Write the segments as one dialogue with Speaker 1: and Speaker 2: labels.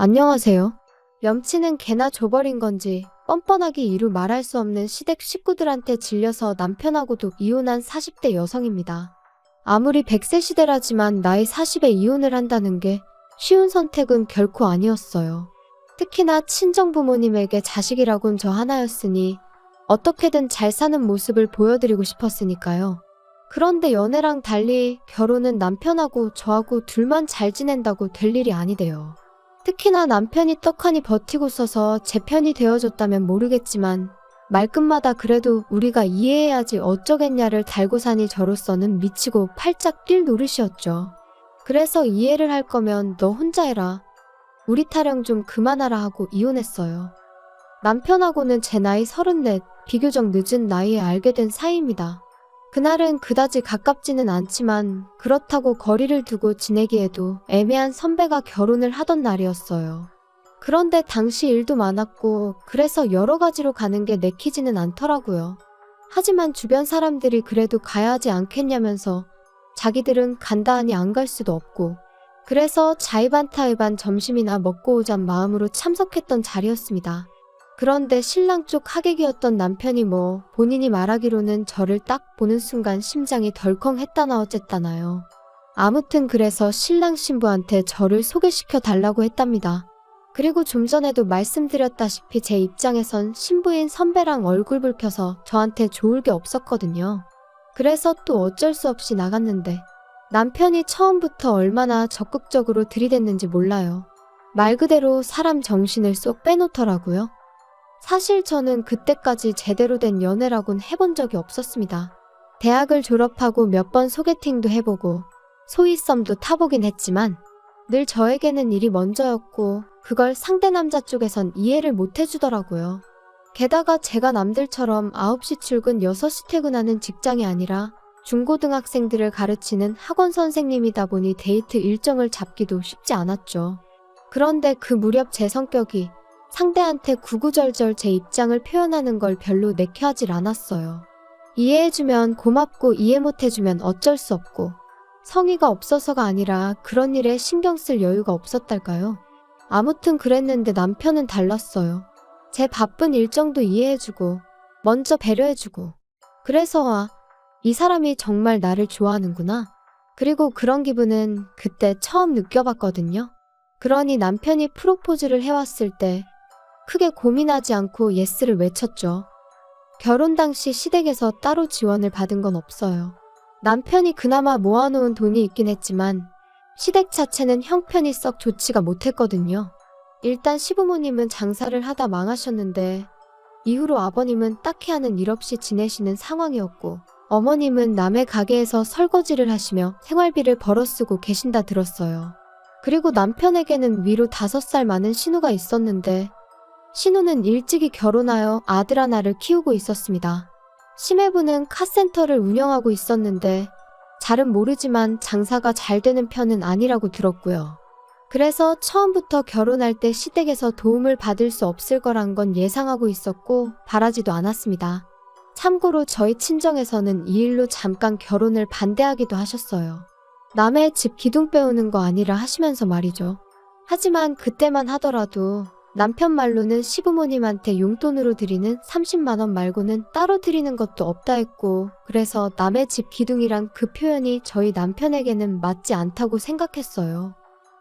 Speaker 1: 안녕하세요. 염치는 개나 줘버린 건지 뻔뻔하게 이루 말할 수 없는 시댁 식구들한테 질려서 남편하고도 이혼한 40대 여성입니다. 아무리 100세 시대라지만 나이 40에 이혼을 한다는 게 쉬운 선택은 결코 아니었어요. 특히나 친정부모님에게 자식이라곤 저 하나였으니 어떻게든 잘 사는 모습을 보여드리고 싶었으니까요. 그런데 연애랑 달리 결혼은 남편하고 저하고 둘만 잘 지낸다고 될 일이 아니대요. 특히나 남편이 떡하니 버티고 써서 제 편이 되어줬다면 모르겠지만 말끝마다 그래도 우리가 이해해야지 어쩌겠냐를 달고 사니 저로서는 미치고 팔짝 뛸 노릇이었죠. 그래서 이해를 할 거면 너 혼자 해라. 우리 타령 좀 그만하라 하고 이혼했어요. 남편하고는 제 나이 34, 비교적 늦은 나이에 알게 된 사이입니다. 그날은 그다지 가깝지는 않지만 그렇다고 거리를 두고 지내기에도 애매한 선배가 결혼을 하던 날이었어요. 그런데 당시 일도 많았고 그래서 여러 가지로 가는 게 내키지는 않더라고요. 하지만 주변 사람들이 그래도 가야 하지 않겠냐면서 자기들은 간다 하니 안 갈 수도 없고 그래서 자의반타의반 점심이나 먹고 오잔 마음으로 참석했던 자리였습니다. 그런데 신랑 쪽 하객이었던 남편이 본인이 말하기로는 저를 딱 보는 순간 심장이 덜컹 했다나 어쨌다나요. 아무튼 그래서 신랑 신부한테 저를 소개시켜 달라고 했답니다. 그리고 좀 전에도 말씀드렸다시피 제 입장에선 신부인 선배랑 얼굴 붉혀서 저한테 좋을 게 없었거든요. 그래서 또 어쩔 수 없이 나갔는데 남편이 처음부터 얼마나 적극적으로 들이댔는지 몰라요. 말 그대로 사람 정신을 쏙 빼놓더라고요. 사실 저는 그때까지 제대로 된 연애라곤 해본 적이 없었습니다. 대학을 졸업하고 몇 번 소개팅도 해보고 소위 썸도 타보긴 했지만 늘 저에게는 일이 먼저였고 그걸 상대 남자 쪽에선 이해를 못 해주더라고요. 게다가 제가 남들처럼 9시 출근 6시 퇴근하는 직장이 아니라 중고등학생들을 가르치는 학원 선생님이다 보니 데이트 일정을 잡기도 쉽지 않았죠. 그런데 그 무렵 제 성격이 상대한테 구구절절 제 입장을 표현하는 걸 별로 내켜하질 않았어요. 이해해주면 고맙고 이해 못해주면 어쩔 수 없고 성의가 없어서가 아니라 그런 일에 신경 쓸 여유가 없었달까요? 아무튼 그랬는데 남편은 달랐어요. 제 바쁜 일정도 이해해주고 먼저 배려해주고 그래서 이 사람이 정말 나를 좋아하는구나. 그리고 그런 기분은 그때 처음 느껴봤거든요. 그러니 남편이 프로포즈를 해왔을 때 크게 고민하지 않고 예스를 외쳤죠. 결혼 당시 시댁에서 따로 지원을 받은 건 없어요. 남편이 그나마 모아놓은 돈이 있긴 했지만 시댁 자체는 형편이 썩 좋지가 못했거든요. 일단 시부모님은 장사를 하다 망하셨는데 이후로 아버님은 딱히 하는 일 없이 지내시는 상황이었고 어머님은 남의 가게에서 설거지를 하시며 생활비를 벌어 쓰고 계신다 들었어요. 그리고 남편에게는 위로 5살 많은 신우가 있었는데 신우는 일찍이 결혼하여 아들 하나를 키우고 있었습니다. 심해부는 카센터를 운영하고 있었는데 잘은 모르지만 장사가 잘 되는 편은 아니라고 들었고요. 그래서 처음부터 결혼할 때 시댁에서 도움을 받을 수 없을 거란 건 예상하고 있었고 바라지도 않았습니다. 참고로 저희 친정에서는 이 일로 잠깐 결혼을 반대하기도 하셨어요. 남의 집 기둥 빼오는 거 아니라 하시면서 말이죠. 하지만 그때만 하더라도 남편 말로는 시부모님한테 용돈으로 드리는 30만 원 말고는 따로 드리는 것도 없다 했고 그래서 남의 집 기둥이란 그 표현이 저희 남편에게는 맞지 않다고 생각했어요.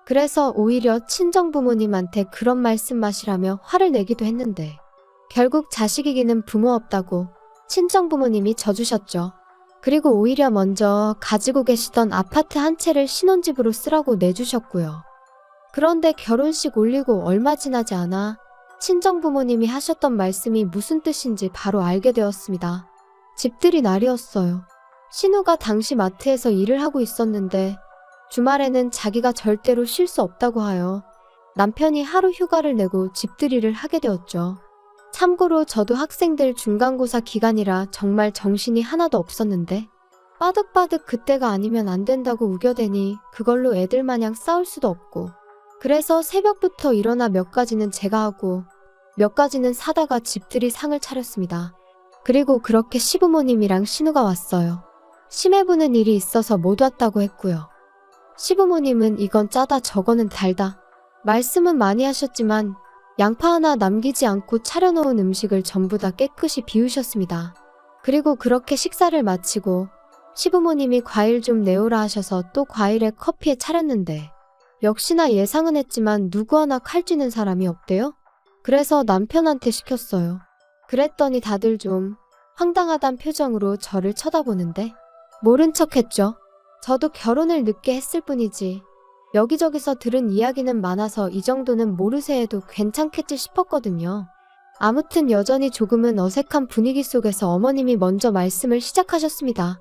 Speaker 1: 그래서 오히려 친정부모님한테 그런 말씀마시라며 화를 내기도 했는데 결국 자식 이기는 부모 없다고 친정부모님이 져주셨죠. 그리고 오히려 먼저 가지고 계시던 아파트 한 채를 신혼집으로 쓰라고 내주셨고요. 그런데 결혼식 올리고 얼마 지나지 않아 친정부모님이 하셨던 말씀이 무슨 뜻인지 바로 알게 되었습니다. 집들이 날이었어요. 신우가 당시 마트에서 일을 하고 있었는데 주말에는 자기가 절대로 쉴 수 없다고 하여 남편이 하루 휴가를 내고 집들이를 하게 되었죠. 참고로 저도 학생들 중간고사 기간이라 정말 정신이 하나도 없었는데 빠득빠득 그때가 아니면 안 된다고 우겨대니 그걸로 애들 마냥 싸울 수도 없고 그래서 새벽부터 일어나 몇 가지는 제가 하고 몇 가지는 사다가 집들이 상을 차렸습니다. 그리고 그렇게 시부모님이랑 신우가 왔어요. 심해부는 일이 있어서 못 왔다고 했고요. 시부모님은 이건 짜다 저거는 달다. 말씀은 많이 하셨지만 양파 하나 남기지 않고 차려놓은 음식을 전부 다 깨끗이 비우셨습니다. 그리고 그렇게 식사를 마치고 시부모님이 과일 좀 내오라 하셔서 또 과일에 커피에 차렸는데 역시나 예상은 했지만 누구 하나 칼 쥐는 사람이 없대요. 그래서 남편한테 시켰어요. 그랬더니 다들 좀 황당하단 표정으로 저를 쳐다보는데 모른 척했죠. 저도 결혼을 늦게 했을 뿐이지 여기저기서 들은 이야기는 많아서 이 정도는 모르쇠 해도 괜찮겠지 싶었거든요. 아무튼 여전히 조금은 어색한 분위기 속에서 어머님이 먼저 말씀을 시작하셨습니다.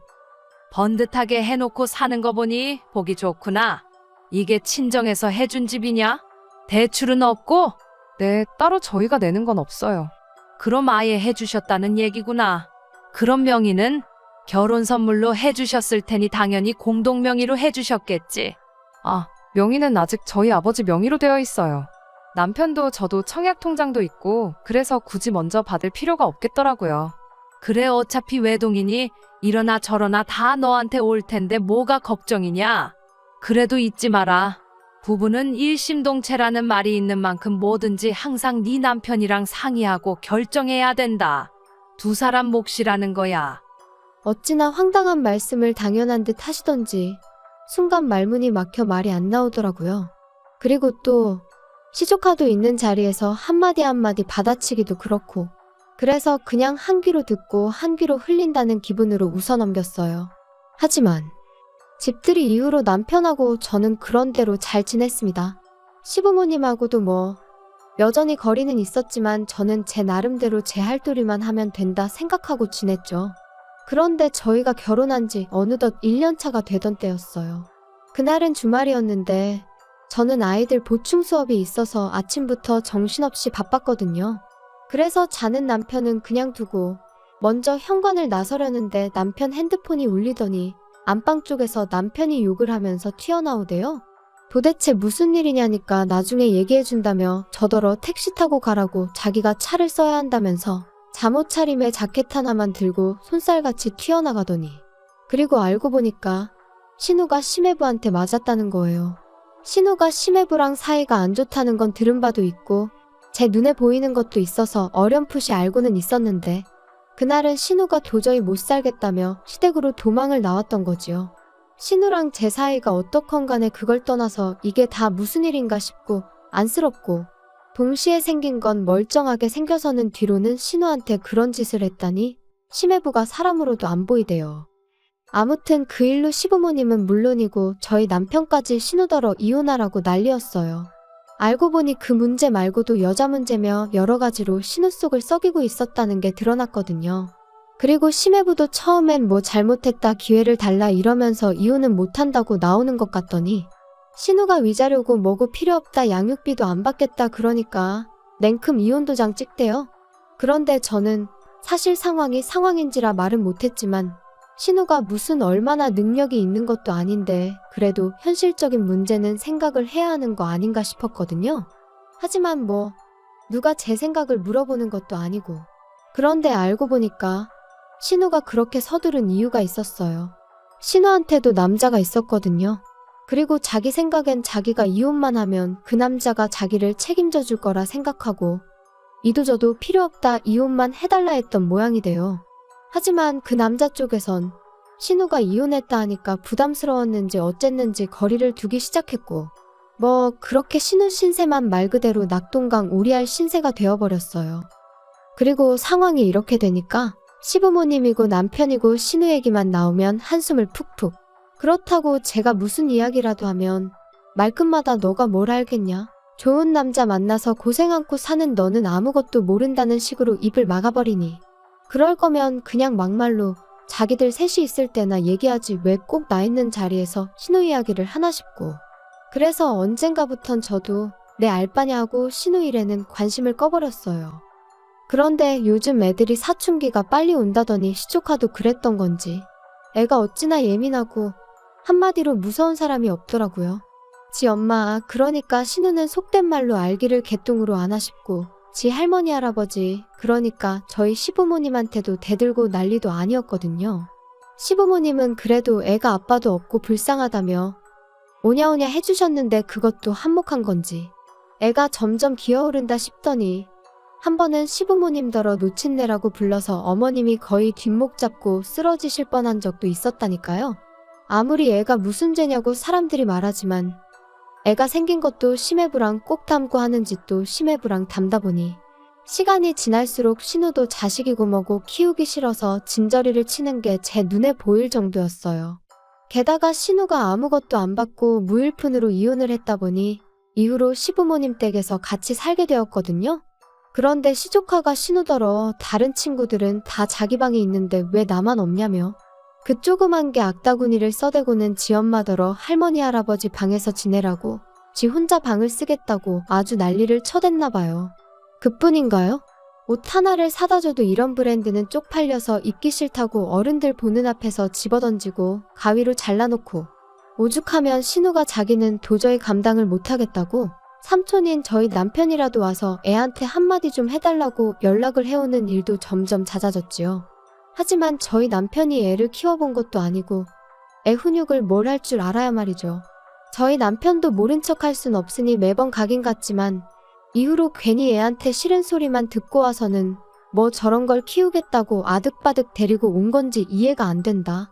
Speaker 2: 번듯하게 해놓고 사는 거 보니 보기 좋구나. 이게 친정에서 해준 집이냐? 대출은 없고?
Speaker 3: 네, 따로 저희가 내는 건 없어요.
Speaker 2: 그럼 아예 해주셨다는 얘기구나. 그럼 명의는 결혼 선물로 해주셨을 테니 당연히 공동 명의로 해주셨겠지.
Speaker 3: 아, 명의는 아직 저희 아버지 명의로 되어 있어요. 남편도 저도 청약 통장도 있고 그래서 굳이 먼저 받을 필요가 없겠더라고요.
Speaker 2: 그래 어차피 외동이니 이러나 저러나 다 너한테 올 텐데 뭐가 걱정이냐. 그래도 잊지 마라. 부부는 일심동체라는 말이 있는 만큼 뭐든지 항상 네 남편이랑 상의하고 결정해야 된다. 두 사람 몫이라는 거야.
Speaker 1: 어찌나 황당한 말씀을 당연한 듯 하시던지 순간 말문이 막혀 말이 안 나오더라고요. 그리고 또 시조카도 있는 자리에서 한마디 한마디 받아치기도 그렇고 그래서 그냥 한 귀로 듣고 한 귀로 흘린다는 기분으로 웃어넘겼어요. 하지만 집들이 이후로 남편하고 저는 그런대로 잘 지냈습니다. 시부모님하고도 뭐 여전히 거리는 있었지만 저는 제 나름대로 제 할도리만 하면 된다 생각하고 지냈죠. 그런데 저희가 결혼한 지 어느덧 1년 차가 되던 때였어요. 그날은 주말이었는데 저는 아이들 보충 수업이 있어서 아침부터 정신없이 바빴거든요. 그래서 자는 남편은 그냥 두고 먼저 현관을 나서려는데 남편 핸드폰이 울리더니 안방 쪽에서 남편이 욕을 하면서 튀어나오대요. 도대체 무슨 일이냐니까 나중에 얘기해준다며 저더러 택시 타고 가라고 자기가 차를 써야 한다면서 잠옷 차림에 자켓 하나만 들고 손살같이 튀어나가더니 그리고 알고 보니까 신우가 심해부한테 맞았다는 거예요. 신우가 심해부랑 사이가 안 좋다는 건 들은 바도 있고 제 눈에 보이는 것도 있어서 어렴풋이 알고는 있었는데 그날은 신우가 도저히 못 살겠다며 시댁으로 도망을 나왔던 거지요. 신우랑 제 사이가 어떻건 간에 그걸 떠나서 이게 다 무슨 일인가 싶고 안쓰럽고 동시에 생긴 건 멀쩡하게 생겨서는 뒤로는 신우한테 그런 짓을 했다니 심해부가 사람으로도 안 보이대요. 아무튼 그 일로 시부모님은 물론이고 저희 남편까지 신우더러 이혼하라고 난리였어요. 알고 보니 그 문제 말고도 여자 문제며 여러 가지로 신우 속을 썩이고 있었다는 게 드러났거든요. 그리고 심해부도 처음엔 뭐 잘못했다 기회를 달라 이러면서 이혼은 못한다고 나오는 것 같더니 신우가 위자료고 뭐고 필요 없다 양육비도 안 받겠다 그러니까 냉큼 이혼 도장 찍대요. 그런데 저는 사실 상황이 상황인지라 말은 못했지만 신우가 무슨 얼마나 능력이 있는 것도 아닌데 그래도 현실적인 문제는 생각을 해야 하는 거 아닌가 싶었거든요. 하지만 뭐 누가 제 생각을 물어보는 것도 아니고 그런데 알고 보니까 신우가 그렇게 서두른 이유가 있었어요. 신우한테도 남자가 있었거든요. 그리고 자기 생각엔 자기가 이혼만 하면 그 남자가 자기를 책임져 줄 거라 생각하고 이도저도 필요 없다 이혼만 해달라 했던 모양이 돼요. 하지만 그 남자 쪽에선 신우가 이혼했다 하니까 부담스러웠는지 어쨌는지 거리를 두기 시작했고 뭐 그렇게 신우 신세만 말 그대로 낙동강 오리알 신세가 되어버렸어요. 그리고 상황이 이렇게 되니까 시부모님이고 남편이고 신우 얘기만 나오면 한숨을 푹푹. 그렇다고 제가 무슨 이야기라도 하면 말끝마다 너가 뭘 알겠냐? 좋은 남자 만나서 고생 않고 사는 너는 아무것도 모른다는 식으로 입을 막아버리니 그럴 거면 그냥 막말로 자기들 셋이 있을 때나 얘기하지 왜 꼭 나 있는 자리에서 신우 이야기를 하나 싶고 그래서 언젠가부턴 저도 내 알바냐 하고 신우 일에는 관심을 꺼버렸어요. 그런데 요즘 애들이 사춘기가 빨리 온다더니 시조카도 그랬던 건지 애가 어찌나 예민하고 한마디로 무서운 사람이 없더라고요. 지 엄마 그러니까 신우는 속된 말로 알기를 개똥으로 아나 싶고 지 할머니 할아버지 그러니까 저희 시부모님한테도 대들고 난리도 아니었거든요. 시부모님은 그래도 애가 아빠도 없고 불쌍하다며 오냐오냐 해주셨는데 그것도 한몫한 건지 애가 점점 기어오른다 싶더니 한 번은 시부모님더러 놓친내라고 불러서 어머님이 거의 뒷목 잡고 쓰러지실 뻔한 적도 있었다니까요. 아무리 애가 무슨 죄냐고 사람들이 말하지만 애가 생긴 것도 심해부랑 꼭 닮고 하는 짓도 심해부랑 닮다 보니 시간이 지날수록 신우도 자식이고 뭐고 키우기 싫어서 진저리를 치는 게 제 눈에 보일 정도였어요. 게다가 신우가 아무것도 안 받고 무일푼으로 이혼을 했다 보니 이후로 시부모님 댁에서 같이 살게 되었거든요. 그런데 시조카가 신우더러 다른 친구들은 다 자기 방에 있는데 왜 나만 없냐며 그 조그만 게 악다구니를 써대고는 지 엄마더러 할머니 할아버지 방에서 지내라고 지 혼자 방을 쓰겠다고 아주 난리를 쳐댔나 봐요. 그뿐인가요? 옷 하나를 사다 줘도 이런 브랜드는 쪽팔려서 입기 싫다고 어른들 보는 앞에서 집어던지고 가위로 잘라놓고 오죽하면 신우가 자기는 도저히 감당을 못하겠다고 삼촌인 저희 남편이라도 와서 애한테 한마디 좀 해달라고 연락을 해오는 일도 점점 잦아졌지요. 하지만 저희 남편이 애를 키워본 것도 아니고 애 훈육을 뭘 할 줄 알아야 말이죠. 저희 남편도 모른 척 할 순 없으니 매번 가긴 갔지만 이후로 괜히 애한테 싫은 소리만 듣고 와서는 뭐 저런 걸 키우겠다고 아득바득 데리고 온 건지 이해가 안 된다.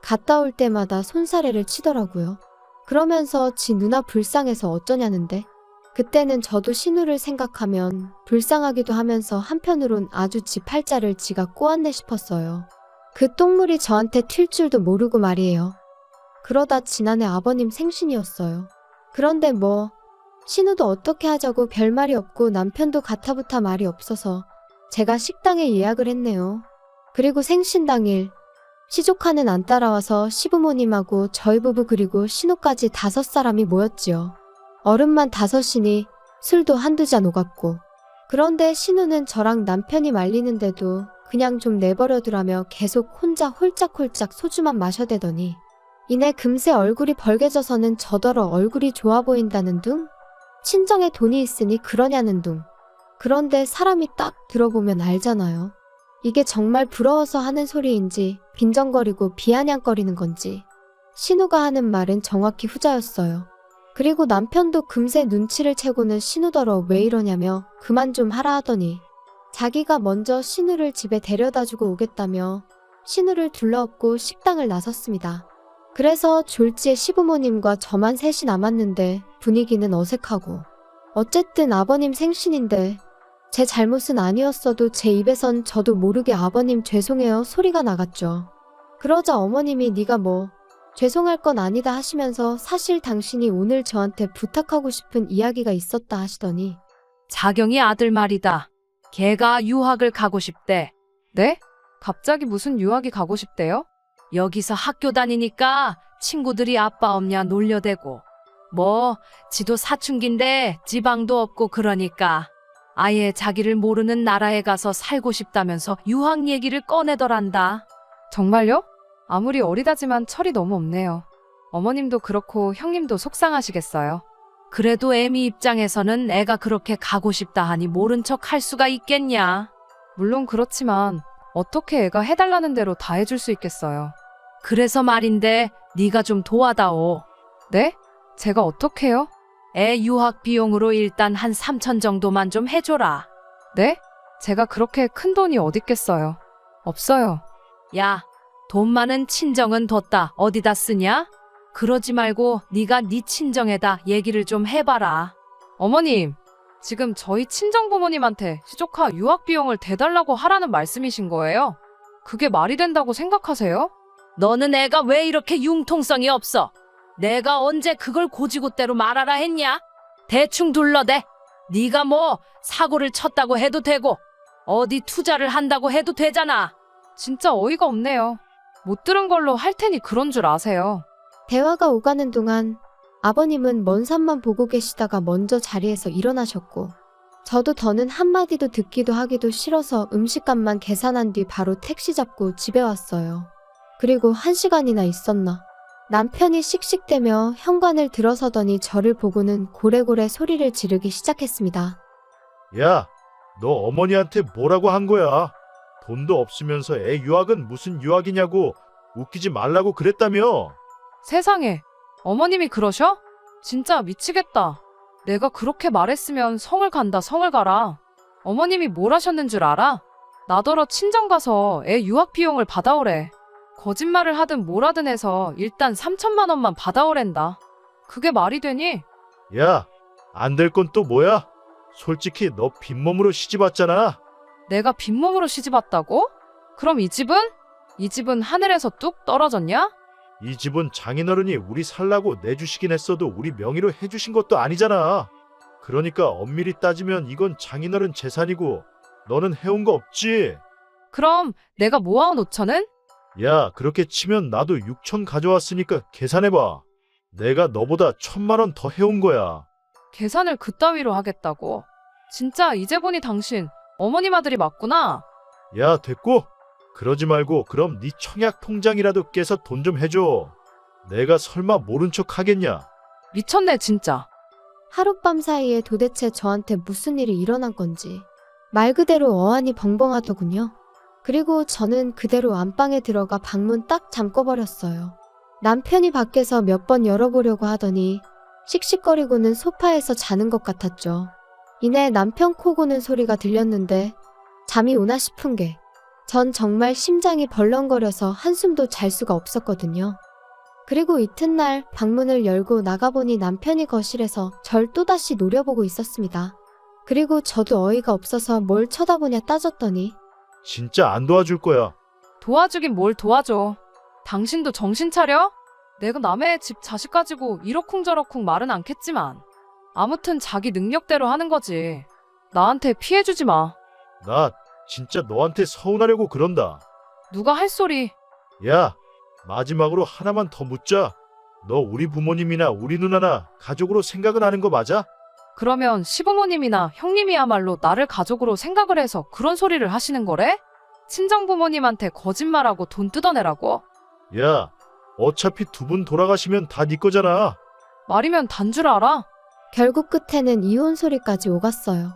Speaker 1: 갔다 올 때마다 손사래를 치더라고요. 그러면서 지 누나 불쌍해서 어쩌냐는데 그때는 저도 신우를 생각하면 불쌍하기도 하면서 한편으론 아주 지 팔자를 지가 꼬았네 싶었어요. 그 똥물이 저한테 튈 줄도 모르고 말이에요. 그러다 지난해 아버님 생신이었어요. 그런데 뭐 신우도 어떻게 하자고 별말이 없고 남편도 가타부타 말이 없어서 제가 식당에 예약을 했네요. 그리고 생신 당일 시조카는 안 따라와서 시부모님하고 저희 부부 그리고 신우까지 5사람이 모였지요. 어른만 5이니 술도 한두 잔 오갔고 그런데 신우는 저랑 남편이 말리는데도 그냥 좀 내버려두라며 계속 혼자 홀짝홀짝 소주만 마셔대더니 이내 금세 얼굴이 벌개져서는 저더러 얼굴이 좋아 보인다는 둥? 친정에 돈이 있으니 그러냐는 둥. 그런데 사람이 딱 들어보면 알잖아요. 이게 정말 부러워서 하는 소리인지 빈정거리고 비아냥거리는 건지. 신우가 하는 말은 정확히 후자였어요. 그리고 남편도 금세 눈치를 채고는 신우더러 왜 이러냐며 그만 좀 하라 하더니 자기가 먼저 신우를 집에 데려다주고 오겠다며 신우를 둘러엎고 식당을 나섰습니다. 그래서 졸지에 시부모님과 저만 셋이 남았는데 분위기는 어색하고 어쨌든 아버님 생신인데 제 잘못은 아니었어도 제 입에선 저도 모르게 아버님 죄송해요 소리가 나갔죠. 그러자 어머님이 네가 뭐 죄송할 건 아니다 하시면서 사실 당신이 오늘 저한테 부탁하고 싶은 이야기가 있었다 하시더니
Speaker 2: 자경이 아들 말이다. 걔가 유학을 가고 싶대.
Speaker 3: 네? 갑자기 무슨 유학이 가고 싶대요?
Speaker 2: 여기서 학교 다니니까 친구들이 아빠 없냐 놀려대고 뭐 지도 사춘기인데 지방도 없고 그러니까 아예 자기를 모르는 나라에 가서 살고 싶다면서 유학 얘기를 꺼내더란다.
Speaker 3: 정말요? 아무리 어리다지만 철이 너무 없네요. 어머님도 그렇고 형님도 속상하시겠어요.
Speaker 2: 그래도 애미 입장에서는 애가 그렇게 가고 싶다 하니 모른 척 할 수가 있겠냐.
Speaker 3: 물론 그렇지만 어떻게 애가 해달라는 대로 다 해줄 수 있겠어요.
Speaker 2: 그래서 말인데 네가 좀 도와다오.
Speaker 3: 네? 제가 어떡해요?
Speaker 2: 애 유학 비용으로 일단 한 3천 정도만 좀 해줘라.
Speaker 3: 네? 제가 그렇게 큰 돈이 어딨겠어요. 없어요.
Speaker 2: 야, 돈 많은 친정은 뒀다 어디다 쓰냐? 그러지 말고 네가 네 친정에다 얘기를 좀 해봐라.
Speaker 3: 어머님, 지금 저희 친정부모님한테 시조카 유학 비용을 대달라고 하라는 말씀이신 거예요? 그게 말이 된다고 생각하세요?
Speaker 2: 너는 애가 왜 이렇게 융통성이 없어? 내가 언제 그걸 고지고대로 말하라 했냐? 대충 둘러대. 네가 뭐 사고를 쳤다고 해도 되고 어디 투자를 한다고 해도 되잖아.
Speaker 3: 진짜 어이가 없네요. 못 들은 걸로 할 테니 그런 줄 아세요.
Speaker 1: 대화가 오가는 동안 아버님은 먼 산만 보고 계시다가 먼저 자리에서 일어나셨고 저도 더는 한마디도 듣기도 하기도 싫어서 음식값만 계산한 뒤 바로 택시 잡고 집에 왔어요. 그리고 1시간이나 있었나. 남편이 씩씩대며 현관을 들어서더니 저를 보고는 고래고래 소리를 지르기 시작했습니다.
Speaker 4: 야, 너 어머니한테 뭐라고 한 거야? 돈도 없으면서 애 유학은 무슨 유학이냐고 웃기지 말라고 그랬다며.
Speaker 3: 세상에, 어머님이 그러셔? 진짜 미치겠다. 내가 그렇게 말했으면 성을 간다, 성을 가라. 어머님이 뭘 하셨는 줄 알아? 나더러 친정 가서 애 유학 비용을 받아오래. 거짓말을 하든 뭘 하든 해서 일단 3천만 원만 받아오랜다. 그게 말이 되니?
Speaker 4: 야, 안 될 건 또 뭐야? 솔직히 너 빈몸으로 시집 왔잖아.
Speaker 3: 내가 빈몸으로 시집 왔다고? 그럼 이 집은? 이 집은 하늘에서 뚝 떨어졌냐?
Speaker 4: 이 집은 장인어른이 우리 살라고 내주시긴 했어도 우리 명의로 해주신 것도 아니잖아. 그러니까 엄밀히 따지면 이건 장인어른 재산이고 너는 해온 거 없지?
Speaker 3: 그럼 내가 모아온 5천은?
Speaker 4: 야, 그렇게 치면 나도 6천 가져왔으니까 계산해봐. 내가 너보다 1,000만 원 더 해온 거야.
Speaker 3: 계산을 그따위로 하겠다고. 진짜 이제 보니 당신 어머님 아들이 맞구나.
Speaker 4: 야, 됐고? 그러지 말고 그럼 네 청약 통장이라도 깨서 돈 좀 해줘. 내가 설마 모른 척 하겠냐?
Speaker 3: 미쳤네 진짜.
Speaker 1: 하룻밤 사이에 도대체 저한테 무슨 일이 일어난 건지 말 그대로 어안이 벙벙하더군요. 그리고 저는 그대로 안방에 들어가 방문 딱 잠궈버렸어요. 남편이 밖에서 몇 번 열어보려고 하더니 씩씩거리고는 소파에서 자는 것 같았죠. 이내 남편 코 고는 소리가 들렸는데 잠이 오나 싶은 게 전 정말 심장이 벌렁거려서 한숨도 잘 수가 없었거든요. 그리고 이튿날 방문을 열고 나가보니 남편이 거실에서 절 또다시 노려보고 있었습니다. 그리고 저도 어이가 없어서 뭘 쳐다보냐 따졌더니
Speaker 4: 진짜 안 도와줄 거야.
Speaker 3: 도와주긴 뭘 도와줘. 당신도 정신 차려? 내가 남의 집 자식 가지고 이러쿵저러쿵 말은 않겠지만 아무튼 자기 능력대로 하는 거지. 나한테 피해주지 마.
Speaker 4: 나 진짜 너한테 서운하려고 그런다.
Speaker 3: 누가 할 소리.
Speaker 4: 야, 마지막으로 하나만 더 묻자. 너 우리 부모님이나 우리 누나나 가족으로 생각은 하는 거 맞아?
Speaker 3: 그러면 시부모님이나 형님이야말로 나를 가족으로 생각을 해서 그런 소리를 하시는 거래? 친정부모님한테 거짓말하고 돈 뜯어내라고?
Speaker 4: 야, 어차피 두 분 돌아가시면 다 네 거잖아.
Speaker 3: 말이면 단 줄 알아?
Speaker 1: 결국 끝에는 이혼 소리까지 오갔어요.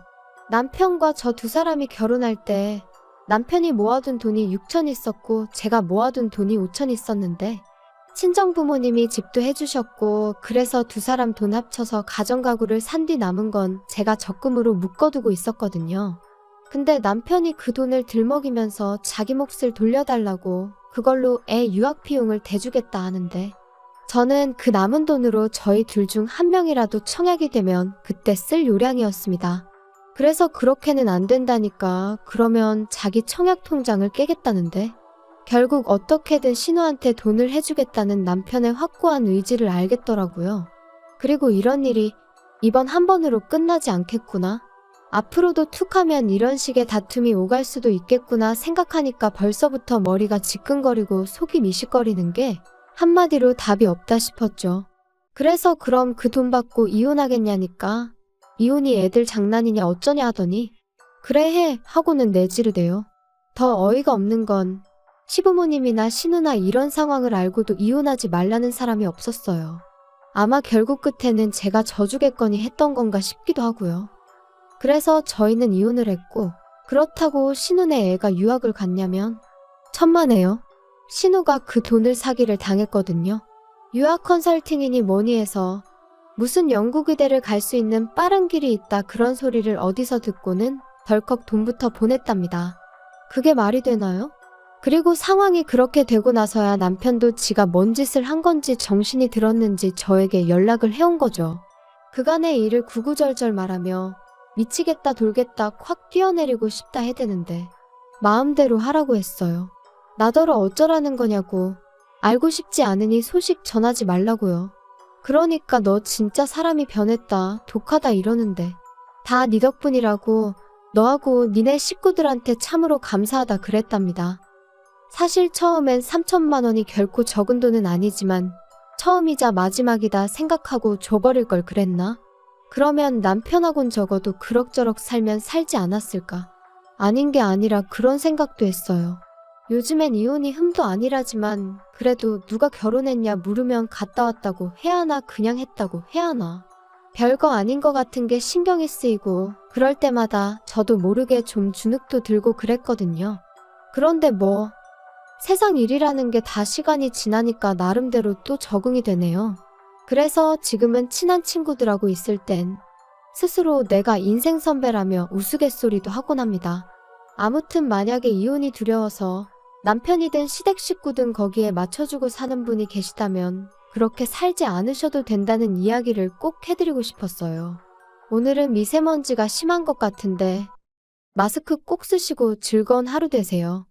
Speaker 1: 남편과 저 두 사람이 결혼할 때 남편이 모아둔 돈이 6천 있었고 제가 모아둔 돈이 5천 있었는데 친정부모님이 집도 해주셨고 그래서 두 사람 돈 합쳐서 가정가구를 산 뒤 남은 건 제가 적금으로 묶어두고 있었거든요. 근데 남편이 그 돈을 들먹이면서 자기 몫을 돌려달라고 그걸로 애 유학 비용을 대주겠다 하는데 저는 그 남은 돈으로 저희 둘 중 한 명이라도 청약이 되면 그때 쓸 요량이었습니다. 그래서 그렇게는 안 된다니까 그러면 자기 청약 통장을 깨겠다는데 결국 어떻게든 신우한테 돈을 해주겠다는 남편의 확고한 의지를 알겠더라고요. 그리고 이런 일이 이번 한 번으로 끝나지 않겠구나. 앞으로도 툭하면 이런 식의 다툼이 오갈 수도 있겠구나 생각하니까 벌써부터 머리가 지끈거리고 속이 미식거리는 게 한마디로 답이 없다 싶었죠. 그래서 그럼 그 돈 받고 이혼하겠냐니까 이혼이 애들 장난이냐 어쩌냐 하더니 그래 해 하고는 내지르대요. 더 어이가 없는 건 시부모님이나 신우나 이런 상황을 알고도 이혼하지 말라는 사람이 없었어요. 아마 결국 끝에는 제가 져주겠거니 했던 건가 싶기도 하고요. 그래서 저희는 이혼을 했고 그렇다고 신우네 애가 유학을 갔냐면 천만에요. 신우가 그 돈을 사기를 당했거든요. 유학 컨설팅이니 뭐니 해서 무슨 영국의대를 갈 수 있는 빠른 길이 있다 그런 소리를 어디서 듣고는 덜컥 돈부터 보냈답니다. 그게 말이 되나요? 그리고 상황이 그렇게 되고 나서야 남편도 지가 뭔 짓을 한 건지 정신이 들었는지 저에게 연락을 해온 거죠. 그간의 일을 구구절절 말하며 미치겠다 돌겠다 확 뛰어내리고 싶다 해대는데 마음대로 하라고 했어요. 나더러 어쩌라는 거냐고. 알고 싶지 않으니 소식 전하지 말라고요. 그러니까 너 진짜 사람이 변했다, 독하다 이러는데 다 네 덕분이라고 너하고 니네 식구들한테 참으로 감사하다 그랬답니다. 사실 처음엔 3천만 원이 결코 적은 돈은 아니지만 처음이자 마지막이다 생각하고 줘버릴 걸 그랬나? 그러면 남편하곤 적어도 그럭저럭 살면 살지 않았을까? 아닌 게 아니라 그런 생각도 했어요. 요즘엔 이혼이 흠도 아니라지만 그래도 누가 결혼했냐 물으면 갔다 왔다고 해야 하나 그냥 했다고 해야 하나. 별거 아닌 것 같은 게 신경이 쓰이고 그럴 때마다 저도 모르게 좀 주눅도 들고 그랬거든요. 그런데 뭐 세상 일이라는 게 다 시간이 지나니까 나름대로 또 적응이 되네요. 그래서 지금은 친한 친구들하고 있을 땐 스스로 내가 인생 선배라며 우스갯소리도 하곤 합니다. 아무튼 만약에 이혼이 두려워서 남편이든 시댁 식구든 거기에 맞춰주고 사는 분이 계시다면 그렇게 살지 않으셔도 된다는 이야기를 꼭 해드리고 싶었어요. 오늘은 미세먼지가 심한 것 같은데 마스크 꼭 쓰시고 즐거운 하루 되세요.